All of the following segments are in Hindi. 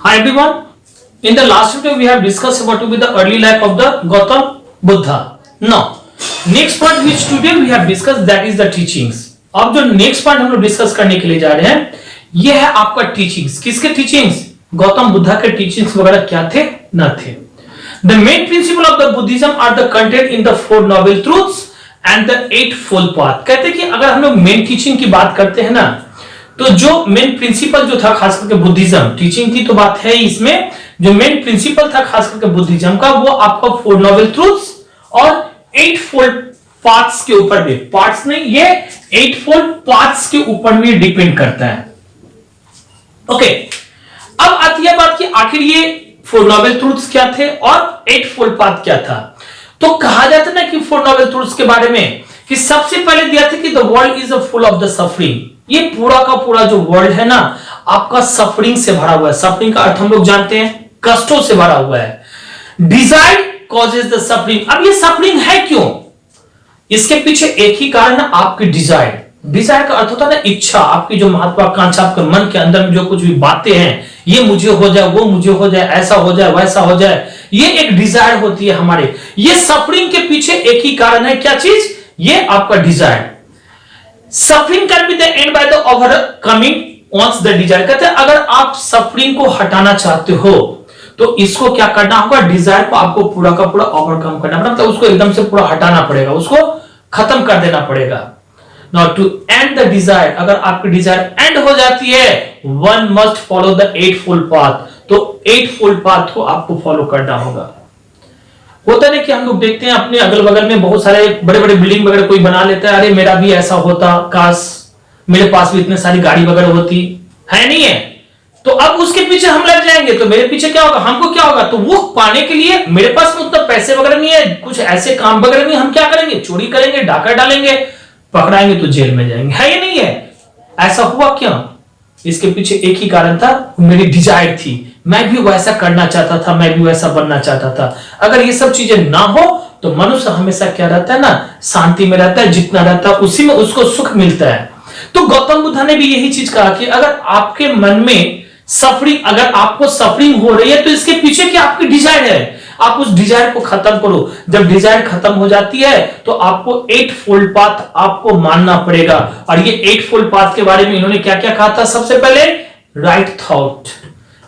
Hi everyone. In the last video we have discussed about to be the early life of the Gautam Buddha. Now, next part which today we have discussed that is the teachings. अब जो next part हम लोग डिस्कस करने के लिए जा रहे हैं ये है आपका टीचिंग्स. किसके टीचिंग्स? गौतम बुद्धा के टीचिंग्स वगैरह क्या थे न थे. The main principle of the Buddhism are the contained in the four noble truths and the eightfold path. कहते हैं कि अगर हम लोग मेन टीचिंग की बात करते हैं ना तो जो मेन प्रिंसिपल जो था खास करके बुद्धिज्म टीचिंग की तो बात है इसमें, जो मेन प्रिंसिपल था खास करके बुद्धिज्म का वो आपका फोर नोबल ट्रूथ्स और एट फोल्ड पाथ्स के ऊपर भी, पार्ट्स नहीं ये एट फोल्ड पाथ्स के ऊपर भी डिपेंड करता है. ओके, अब आती है बात कि आखिर ये फोर नोबल ट्रूथ्स क्या थे और एट फोल्ड पाथ क्या था. तो कहा जाता है ना कि फोर नोबल ट्रूथ्स के बारे में कि सबसे पहले दिया था कि the world is full of the suffering. ये पूरा का पूरा जो वर्ल्ड है ना आपका सफरिंग से भरा हुआ है. सफरिंग का अर्थ हम लोग जानते हैं, कष्टों से भरा हुआ है. Desire causes the suffering. अब ये सफरिंग है क्यों? इसके पीछे एक ही कारण है, आपकी डिजायर. डिजायर का अर्थ होता है ना इच्छा, आपकी जो महत्वाकांक्षा, आपके मन के अंदर में जो कुछ भी बातें हैं, ये मुझे हो जाए, वो मुझे हो जाए, ऐसा हो जाए, वैसा हो जाए, ये एक डिजायर होती है हमारे. ये सफरिंग के पीछे एक ही कारण है, क्या चीज? ये आपका desire. Suffering can be the end by the overcoming once the desire. कहते हैं अगर आप सफरिंग को हटाना चाहते हो तो इसको क्या करना होगा? डिजायर को आपको पूरा का पूरा ओवरकम करना पड़ेगा, मतलब उसको एकदम से पूरा हटाना पड़ेगा, उसको खत्म कर देना पड़ेगा. Now to end the desire, अगर आपकी डिजायर एंड हो जाती है one must follow the eightfold path. तो एट फोल्ड पाथ को आपको फॉलो करना होगा. होता है कि हम लोग देखते हैं अपने अगल बगल में बहुत सारे बड़े बड़े बिल्डिंग वगैरह कोई बना लेता है, अरे मेरा भी ऐसा होता, काश मेरे पास भी इतने सारी गाड़ी वगैरह होती है, नहीं है? तो अब उसके पीछे हम लग जाएंगे तो मेरे पीछे क्या होगा, हमको क्या होगा? तो वो पाने के लिए मेरे पास में उतना पैसे वगैरह नहीं है, कुछ ऐसे काम वगैरह नहीं, हम क्या करेंगे? चोरी करेंगे, डाका डालेंगे, पकड़ाएंगे तो जेल में जाएंगे, है या नहीं है? ऐसा हुआ क्यों? इसके पीछे एक ही कारण था, मेरी डिजायर थी, मैं भी वैसा करना चाहता था, मैं भी वैसा बनना चाहता था. अगर ये सब चीजें ना हो तो मनुष्य हमेशा क्या रहता है ना, शांति में रहता है, जितना रहता है उसी में उसको सुख मिलता है. तो गौतम बुद्ध ने भी यही चीज कहा कि अगर आपके मन में सफरिंग, अगर आपको सफरिंग हो रही है तो इसके पीछे क्या आपकी डिजायर है, आप उस डिजायर को खत्म करो. जब डिजायर खत्म हो जाती है तो आपको एट फोल्ड पाथ आपको मानना पड़ेगा. और ये एट फोल्ड पाथ के बारे में इन्होंने क्या क्या कहा था? सबसे पहले राइट थॉट,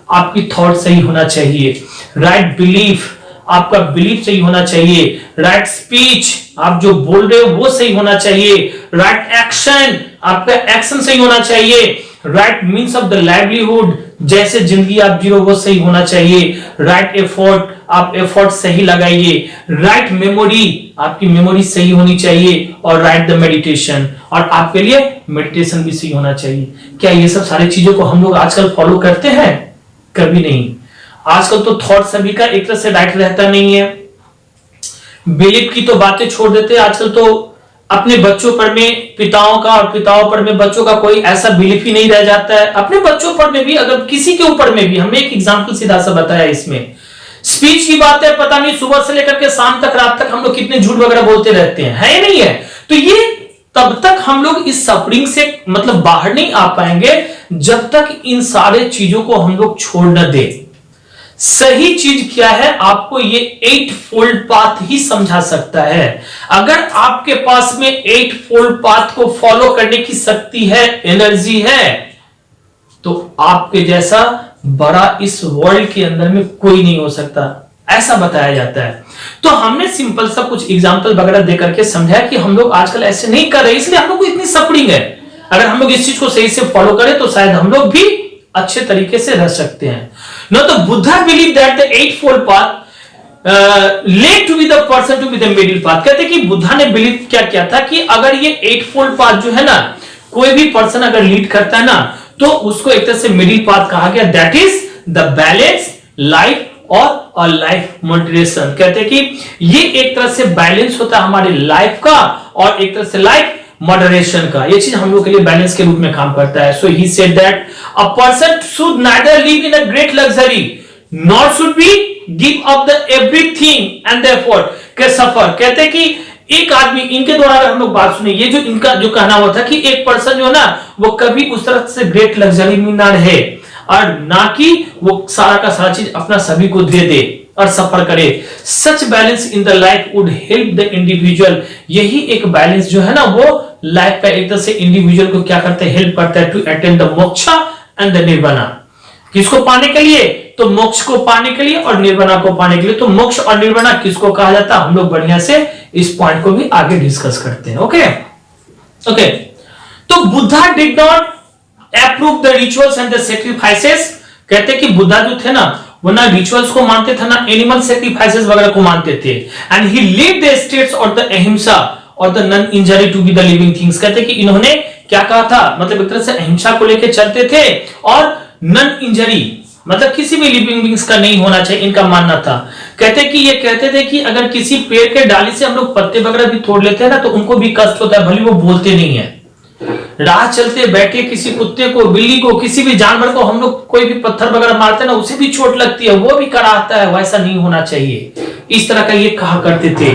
आपकी थॉट सही होना चाहिए. राइट बिलीफ, आपका बिलीफ सही होना चाहिए. राइट स्पीच, आप जो बोल रहे हो वो सही होना चाहिए. राइट एक्शन, आपका एक्शन सही होना चाहिए. Right means of the livelihood, जैसे जिंदगी आप जियो वो सही होना चाहिए. राइट एफर्ट, आप एफर्ट सही लगाइए. राइट मेमोरी, आपकी मेमोरी सही होनी चाहिए. और राइट द मेडिटेशन, और आपके लिए मेडिटेशन भी सही होना चाहिए. क्या ये सब सारी चीजों को हम लोग आजकल फॉलो करते हैं? कभी नहीं. आजकल तो थॉट सभी का एक तरह से राइट रहता नहीं है. बिलीफ की तो बातें छोड़ देते हैं, आजकल तो अपने बच्चों पर में पिताओं का और पिताओं पर में बच्चों का कोई ऐसा बिलीफ ही नहीं रह जाता है. अपने बच्चों पर में भी, अगर किसी के ऊपर में भी, हमने एक एग्जांपल सीधा सा बताया इसमें. स्पीच की बात है, पता नहीं सुबह से लेकर के शाम तक, रात तक हम लोग कितने झूठ वगैरह बोलते रहते हैं, है नहीं है? तो ये तब तक हम लोग इस सफरिंग से मतलब बाहर नहीं आ पाएंगे जब तक इन सारे चीजों को हम लोग छोड़ न दे. सही चीज क्या है आपको ये एट फोल्ड पाथ ही समझा सकता है. अगर आपके पास में एट फोल्ड पाथ को फॉलो करने की शक्ति है, एनर्जी है, तो आपके जैसा बड़ा इस वर्ल्ड के अंदर में कोई नहीं हो सकता, ऐसा बताया जाता है. तो हमने सिंपल सा कुछ एग्जांपल वगैरह देकर के समझा कि हम लोग आजकल ऐसे नहीं कर रहे, इसलिए हम लोग को इतनी सफरिंग है. अगर हम लोग इस चीज को सही से फॉलो करें तो शायद हम लोग भी अच्छे तरीके से रह सकते हैं. नो तो Buddha believe that the eightfold path led to be the person to be the middle path. कहते कि बुद्धा ने बिलीव क्या किया था कि अगर ये एट फोल्ड पाथ जो है ना, कोई भी पर्सन अगर लीड करता है ना तो उसको एक तरह से मिडिल पाथ कहा गया. That is the balance life और लाइफ मॉडरेशन. कहते हैं कि ये एक तरह से बैलेंस होता है हमारी लाइफ का और एक तरह से लाइफ मॉडरेशन का. ये चीज हम लोग के लिए बैलेंस के रूप में काम करता है. So he said that a person should neither live in a great luxury nor should be give up the everything and therefore के सफर. कहते हैं कि एक आदमी, इनके द्वारा अगर हम लोग बात सुने, ये जो इनका जो कहना हुआ था कि एक पर्सन जो है ना वो कभी उस तरह से ग्रेट लग्जरी में ना रहे, और ना कि वो सारा का सारा चीज अपना सभी को दे दे और सफर करे। Such balance in the life would help the individual, यही एक बैलेंस जो है ना वो लाइफ का एक तरह से इंडिविजुअल को क्या करते हैं, हेल्प करता है to attain the moksha and the nirvana. किसको पाने के लिए, तो मोक्ष को पाने के लिए और निर्वाणा को पाने के लिए। तो मोक्ष और निर्वाणा किसको कहा जाता है, हम लोग बढ़िया से इस पॉइंट को भी आगे डिस्कस करते हैं। ओके ओके, तो Buddha did not approve the rituals and the sacrifices. कहते हैं कि बुद्धा जो थे ना वो ना रिचुअल्स को मानते थे ना एनिमल सैक्रिफाइसेस वगैरह को मानते थे। And he lead the states और द अहिंसा और the non injury to be the living things. कहते हैं कि इन्होंने क्या कहा था, मतलब एक तरह से अहिंसा को लेकर चलते थे और नॉन इंजरी मतलब किसी भी लिविंग बींग्स का नहीं होना चाहिए, इनका मानना था। कहते कि ये कहते थे कि अगर किसी पेड़ के डाली से हम लोग पत्ते वगैरह भी तोड़ लेते हैं ना तो उनको भी कष्ट होता है, भले वो बोलते नहीं है। राह चलते बैठे किसी कुत्ते को, बिल्ली को, किसी भी जानवर को हम लोग कोई भी पत्थर वगैरह मारते हैं ना उसे भी चोट लगती है, वो भी कराहता है, वैसा नहीं होना चाहिए। इस तरह का ये कहा करते थे।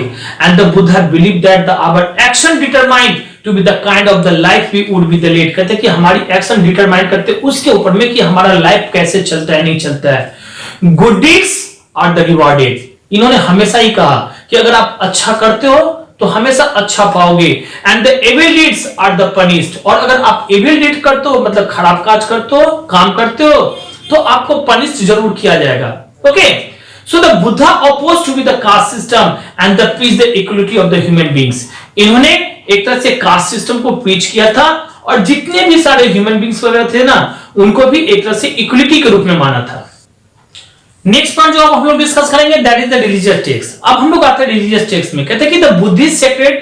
And the Buddha believe that the our action determined to be the kind of the life we would be the lead. कहते कि हमारी एक्शन डिटरमाइन करते उसके ऊपर में कि हमारा लाइफ कैसे चलता है नहीं चलता है। Good deeds are the rewarded. इन्होंने हमेशा ही कहा कि अगर आप अच्छा करते हो तो हमेशा अच्छा पाओगे। And the evil deeds are the punished. और अगर आप एविल डीड करते हो मतलब खराब काज करते हो, काम करते हो तो आपको पनिश जरूर किया जाएगा। Okay, so the Buddha oppose to be the caste system and the preach the equality of the human beings. इन्होंने एक तरह से कास्ट सिस्टम को प्रीच किया था और जितने भी सारे ह्यूमन बींग्स वगैरह थे ना उनको भी एक तरह से इक्वलिटी के रूप में माना था। नेक्स्ट पॉइंट जो हम लोग डिस्कस करेंगे that is the religious text. अब हम लोग आते हैं रिलीजियस टेक्स्ट में। कहते हैं कि the Buddhist sacred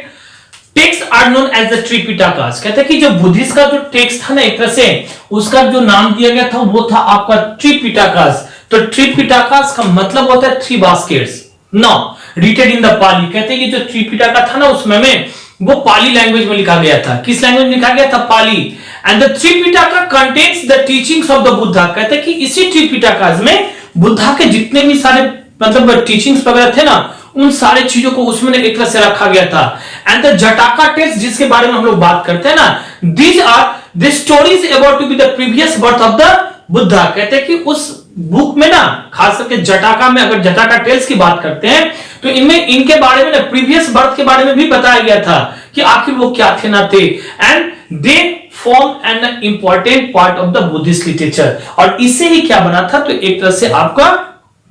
text are known as the Tripitakas. कहते हैं कि जो बुद्धिस्ट का जो टेक्स्ट था ना एक तरह से उसका जो नाम दिया गया था वो था आपका त्रिपिटकास। तो त्रिपिटकास का मतलब होता है three baskets. Now written in the Pali. कहते हैं कि जो त्रिपिटका था ना उसमें वो पाली लैंग्वेज में लिखा गया था। किस लैंग्वेज में लिखा गया था, Pali. And the Tripitaka contains the teachings of the Buddha. कहते हैं कि इसी त्रिपिटकास में बुद्धा के जितने भी सारे मतलब टीचिंग्स वगैरह थे ना उन सारे चीजों को उसमें एक तरह से रखा गया था। एंड द जटाका टेक्स्ट जिसके बारे में हम लोग बात करते हैं ना, these are the stories about to be the previous birth of the Buddha. कहते हैं कि उस बुक में ना खास करके जटाका में अगर जटाका टेल्स की बात करते हैं तो इनमें इनके बारे में ना प्रीवियस बर्थ के बारे में भी बताया गया था कि आखिर वो क्या थे ना थे। And they form an important part of the Buddhist literature. और इससे ही क्या बना था, तो एक तरह से आपका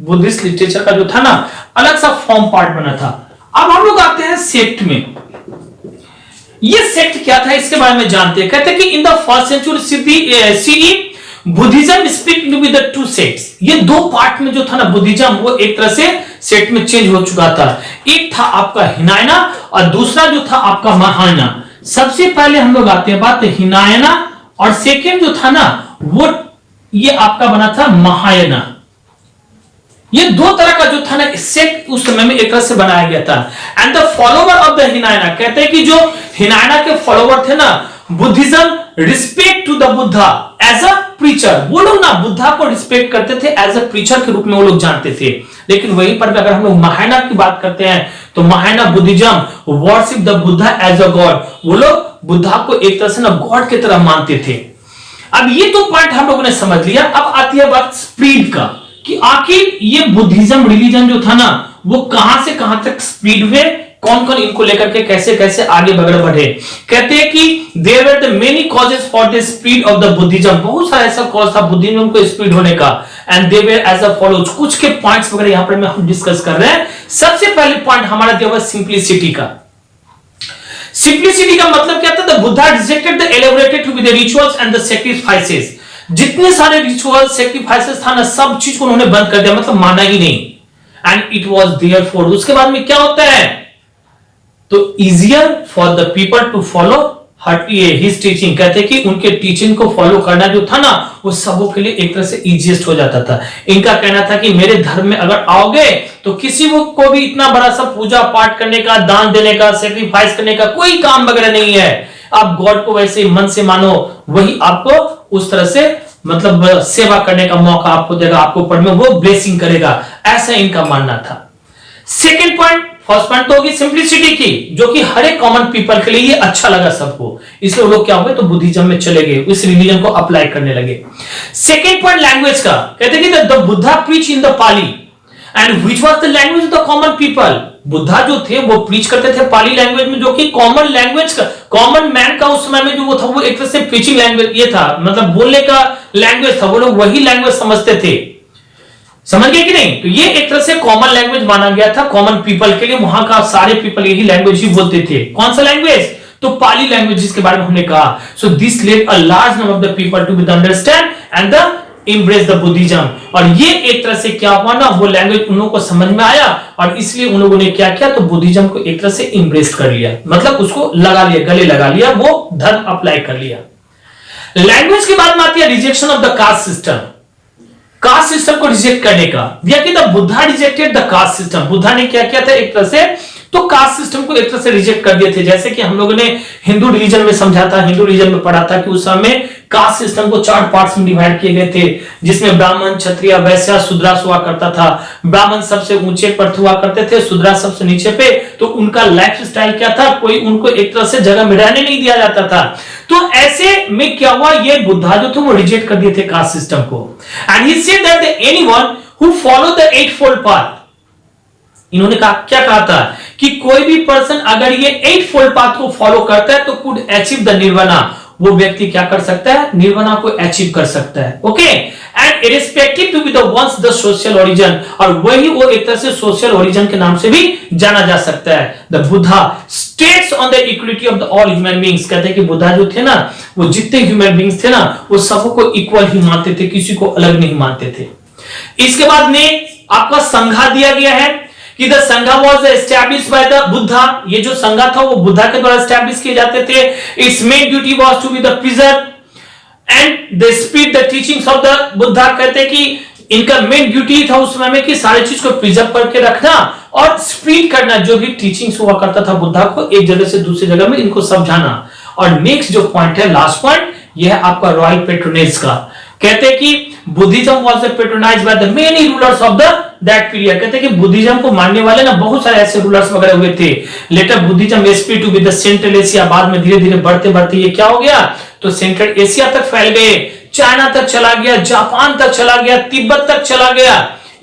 बुद्धिस्ट लिटरेचर का जो था ना अलग सा फॉर्म पार्ट बना था। अब हम लोग आते हैं सेक्ट में। ये सेक्ट क्या था इसके बारे में जानते हैं। कहते हैं कि in the first century CE Buddhism split to be the two sects. ये दो पार्ट में जो था ना बुद्धिज्म वो एक तरह से सेक्ट में चेंज हो चुका था। एक था आपका हिनायना और दूसरा जो था आपका महायाना। सबसे पहले हम लोग आते हैं बात हिनायना और सेकेंड जो था ना वो ये आपका बना था महायाना। ये दो तरह का जो था ना सेक्ट उस समय में एक तरह से बनाया गया था। And the follower of the Hinayana. कहते हैं कि जो हिनायना के फॉलोवर थे ना Buddhism respect to the Buddha as a preacher. वो लोग ना बुद्धा को रिस्पेक्ट करते थे एज अ प्रीचर के रूप में वो लोग जानते थे। लेकिन वहीं पर अगर हम लोग महायाना की बात करते हैं तो Mahayana Buddhism worship the Buddha as a god. वो लोग बुद्धा को एक तरह से ना गॉड की तरह मानते थे। अब ये तो पॉइंट हम लोगों ने समझ लिया। अब आती है बात स्प्रीड का कि आखिर ये बुद्धिज्म रिलीजन जो था ना वो कहां से कहां तक स्प्रीड हुए, कौन कौन इनको लेकर के कैसे कैसे आगे बढ़े। कहते हैं कि there were the many causes for the spread of the Buddhism. बहुत सारा ऐसा कॉज था बुद्धिज्म को स्प्रीड होने का। And they were as a follows. कुछ के पॉइंट्स वगैरह यहां पर हम डिस्कस कर रहे हैं। सबसे पहले पॉइंट हमारा दिया हुआ सिंप्लिसिटी का। सिंप्लिसिटी का मतलब क्या था, the Buddha rejected the elaborated to be the rituals and the sacrifices. जितने सारे रिचुअल सैक्रिफाइसेस था ना सब चीज को उन्होंने बंद कर दिया, मतलब माना ही नहीं। And it was therefore. उसके बाद में क्या होता है, तो easier for the people to follow his teaching. कहते हैं कि उनके टीचिंग को फॉलो करना जो था ना वो सबों के लिए एक तरह से इजीएस्ट हो जाता था। इनका कहना था कि मेरे धर्म में अगर आओगे तो किसी को भी इतना बड़ा सा पूजा पाठ करने का, दान देने का, सेक्रीफाइस करने का कोई काम वगैरह नहीं है। आप गॉड को वैसे मन से मानो, वही आपको उस तरह से मतलब सेवा करने का मौका आपको देगा, आपको ऊपर में वो ब्लेसिंग करेगा। ऐसा इनका मानना था। सेकेंड पॉइंट फर्स्ट पॉइंट तो होगी सिंप्लिसिटी की, जो कि हर एक कॉमन पीपल के लिए ये अच्छा लगा सबको, इसलिए वो लोग क्या हुए तो बुद्धिज्म में चले गए, इस रिलीजन को अप्लाई करने लगे। सेकेंड पॉइंट लैंग्वेज का, कहते हैं कि the Buddha preach in the Pali and which was the language of the common people. Buddha जो थे वो प्रीच करते थे पाली लैंग्वेज में, जो कि कॉमन लैंग्वेज का, कॉमन मैन का उस समय में जो वो था वो एक तरह से प्रीचिंग लैंग्वेज ये था, मतलब बोलने का लैंग्वेज था, वो लोग वही लैंग्वेज समझते थे। समझ गए कि नहीं? तो ये एक तरह से कॉमन लैंग्वेज माना गया था कॉमन पीपल के लिए, वहां का सारे पीपल यही लैंग्वेज ही बोलते थे। कौन सा लैंग्वेज? तो पाली लैंग्वेज, जिसके बारे में हमने कहा। So this led a large number of the people to be understand and the embrace the Buddhism। और ये एक तरह से क्या हुआ ना, वो लैंग्वेज उन लोगों को समझ में आया और इसलिए उन लोगों ने क्या किया तो बुद्धिज्म को एक तरह से embrace कर लिया, मतलब उसको लगा लिया, गले लगा लिया, वो धर्म अप्लाई कर लिया। लैंग्वेज के बाद में आती है rejection of the caste system. Caste system को रिजेक्ट करने का, Buddha rejected the caste system. Buddha ने क्या किया था एक तरह से तो कास्ट सिस्टम को एक तरह से रिजेक्ट कर दिए थे। जैसे कि हम लोगों ने हिंदू रिलीजन में समझा था, हिंदू रिलीजन में पढ़ा था कि उस समय कास्ट सिस्टम को 4 पार्ट्स में डिवाइड किए गए थे, जिसमें ब्राह्मण, क्षत्रिय, वैश्य, शूद्र हुआ करता था। ब्राह्मण सबसे ऊंचे पर हुआ करते थे, शूद्र सबसे नीचे पे। तो उनका लाइफ स्टाइल क्या था, कोई उनको एक तरह से जगह में रहने नहीं दिया जाता था। तो ऐसे में क्या हुआ, ये बुद्धा जो थे वो रिजेक्ट कर दिए थे कास्ट सिस्टम को। And he said that anyone who follow the 8-fold path, इन्होंने कहा क्या कहा था कि कोई भी पर्सन अगर ये 8-fold पाथ को फॉलो करता है तो कुड अचीव द निर्वाणा, वो व्यक्ति क्या कर सकता है, निर्वाणा को अचीव कर सकता है। Okay, and irrespective to be the once the social origin, और वही वो एक तरह से सोशल ओरिजिन के नाम से भी जाना जा सकता है। The Buddha states on the equality of the all human beings, कहते हैं कि बुद्धा जो थे ना वो जितने ह्यूमन बीइंग्स थे ना वो सबको इक्वल ही मानते थे, किसी को अलग नहीं मानते थे। इसके बाद में आपका संघा दिया गया है कि द संघा was established by the Buddha, ये जो संघा था वो बुद्धा के द्वारा एस्टैब्लिश किए जाते थे। Its main duty was to be the preserve and they spread the teachings of the Buddha, कहते हैं कि इनका मेन ड्यूटी था उस समय में कि सारी चीज को प्रिजर्व करके रखना और स्प्रेड करना, जो भी टीचिंग्स हुआ करता था बुद्धा को एक जगह से दूसरी जगह में इनको समझाना। और नेक्स्ट जो पॉइंट है, लास्ट पॉइंट, यह है आपका रॉयल पेट्रोनेज का। कहते हैं कि Buddhism was patronized by the many rulers of the that period, कहते हैं कि बुद्धिज्म को मानने वाले ना बहुत सारे ऐसे रूलर्स वगैरह हुए थे। Later Buddhism spread to be the central Asia, बाद में धीरे धीरे बढ़ते बढ़ते ये क्या हो गया तो सेंट्रल एशिया तक फैल गए, चाइना तक चला गया, जापान तक चला गया, तिब्बत तक चला गया।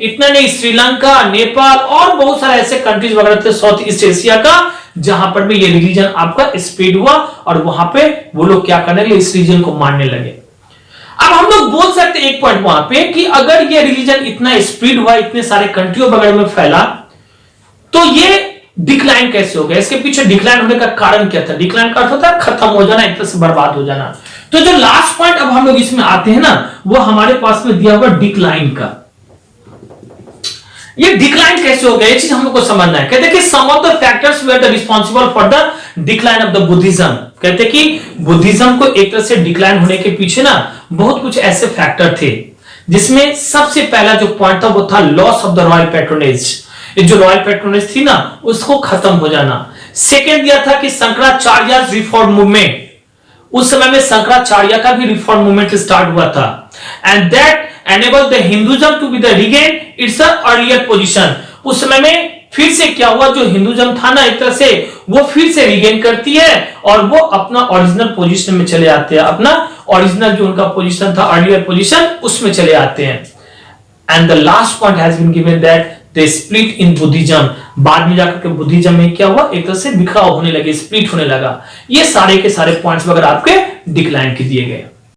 इतना नहीं, श्रीलंका, नेपाल और बहुत सारे ऐसे कंट्रीज वगैरह थे साउथ ईस्ट एशिया का, जहां पर भी ये रिलीजन आपका स्प्रेड हुआ और वहां पे वो लोग क्या करने लगे, इस रिलीजन को मानने लगे। अब हम लोग बोल सकते हैं एक पॉइंट वहां पे कि अगर ये रिलीजन इतना स्प्रेड हुआ, इतने सारे कंट्रियों वगैरह में फैला, तो ये डिक्लाइन कैसे हो गया, इसके पीछे डिक्लाइन होने का कारण क्या था? डिक्लाइन का अर्थ होता है खत्म हो जाना, एक तरह से बर्बाद हो जाना। तो जो लास्ट पॉइंट अब हम लोग इसमें आते हैं ना, वो हमारे पास में दिया हुआ डिक्लाइन का। ये डिक्लाइन कैसे हो गया, ये चीज हम लोग को समझना है। कहते हैं कि some of the factors were the responsible for the decline of the Buddhism, कहते हैं कि बुद्धिज्म को एक तरह से डिक्लाइन होने के पीछे ना बहुत कुछ ऐसे फैक्टर थे, जिसमें सबसे पहला जो पॉइंट था वो था loss of the royal patronage. ये जो रॉयल पैट्रोनेज थी ना उसको खत्म हो जाना। सेकेंड दिया था कि शंकराचार्य रिफॉर्म मूवमेंट, उस समय में शंकराचार्य का भी रिफॉर्म मूवमेंट स्टार्ट हुआ था, and that enabled the Hinduism to be the regain its earlier position। उस समय में फिर से क्या हुआ, जो हिंदुइज्म था ना एक तरह से वो फिर से रिगेन करती है और वो अपना ओरिजिनल पोजीशन में चले आते हैं, अपना ओरिजिनल जो उनका पोजीशन था अर्लियर पोजीशन उसमें चले आते हैं। And the last point has been given that they split in Buddhism, बाद में जाकर के बुद्धिज्म में क्या हुआ, एक तरह से बिखराव होने लगे, स्प्लिट होने लगा। ये सारे के सारे पॉइंट्स वगैरह आपके डिक्लाइन के दिए गए।